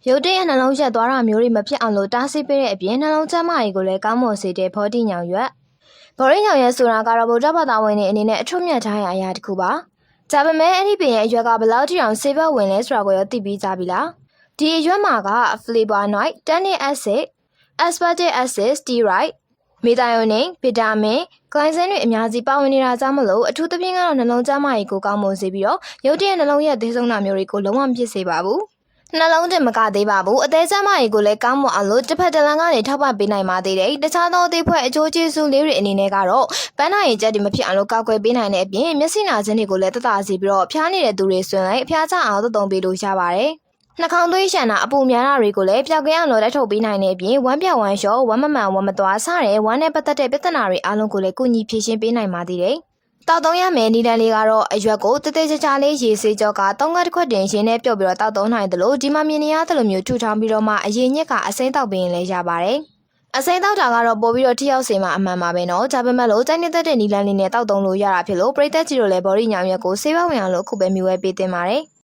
ရုတ်တရက်နှလုံးရက်သွားတာမျိုးတွေမဖြစ်အောင်လို့တားဆီးပေးတဲ့အပြင်နှလုံးကျန်းမာရေးကိုလည်းကောင်းမွန်စေတဲ့ဘော်ဒီညောင်ရွက်ဘော်ဒီညောင်ရွက်ဆိုတာကတော့ဗုဒ္ဓဘာသာဝင်တွေအနေနဲ့အထွတ်မြတ်ထားတဲ့အရာတစ်ခုပါဒါပေမဲ့အဲ့ဒီပင်ရဲ့အရွက်ကဘယ်လောက်ထိအောင်ဆေးဘက်ဝင်လဲဆိုတာကိုရောသိပြီးကြပြီလားဒီအရွက်မှာက flavonoid, tannic acid, aspartic acid, steroid, methionine, vitamin, glycine တွေအများကြီးပါဝင်နေတာကြောင့်မလို့အထူးသဖြင့်ကတော့နှလုံးကျန်းမာရေးကိုကောင်းမွန်စေပြီးတော့ရုတ်တရက်နှလုံးရက်သေးဆုံးတာမျိုးတွေကိုလုံးဝမဖြစ်စေပါဘူးနှလုံးတင်မကသေးပါဘူးအသေးကျန်းမာရေးကိုလည်းကောင်းမွန်အောင်လို့တစ်ဖက်တစ်လမ်းကနေထောက်ပံ့ပေးနိုင်ပါသေးတယ်တခြားသောအသေးဖွဲ့အကျိုးကျေးဇူးလေးတွေအနေနဲ့ကတော့ပန်းနာရင်ကျက်တွေမဖြစ်အောင်လို့ကောက်ွယ်ပေးနိုင်တဲ့အပြင်မျက်စိနာခြင်းတွေကိုလည်းသက်သာစေပြီးတော့ဖျားနေတဲ့သူတွေဆိုရင်လည်းအဖျားချအောင်သုံးပေးလို့ရပါတယ်နှာခေါင်းသွေးရှမ်းတာအပူများတာတွေကိုလည်းပျောက်ကင်းအောင်လို့တိုက်ထုတ်ပေးနိုင်တဲ့အပြင်ဝမ်းပြောင်ဝမ်းလျှောဝမ်းမမှန်ဝမ်းမသွားစတဲ့ဝမ်းနဲ့ပတ်သက်တဲ့ပြဿနာတွေအားလုံးကိုလည်းကုညီဖြေရှင်းပေးနိုင်ပါသေးတယ်တောက်သုံးရမယ်နီလန်လေးကတော့အရွက်ကိုတေးသေးချာချာလေးရေစေးကြောက3ခွက်တစ်ခွက်တင်ရင်းနဲ့ပြုတ်ပြီးတော့တောက်သုံးနိုင်တယ်လို့ဒီမှာမြင်နေရတယ်လို့မျိုးထူထောင်ပြီးတော့မှအရင်ညက်ကအစိမ်းတောက်ပေးရင်လည်းရပါတယ်အစိမ်းတောက်တာကတော့ပို့ပြီးတော့ထိရောက်စေမှာအမှန်ပါပဲเนาะဒါပေမဲ့လို့တိုင်းနေတဲ့နီလန်လေးနဲ့တောက်သုံးလို့ရတာဖြစ်လို့ပရိသတ်ကြီးတို့လည်းဘော်ဒီညောင်ရွက်ကိုဆေးဘဝင်အောင်လို့အခုပဲမြှဝဲပေးတင်ပါတယ်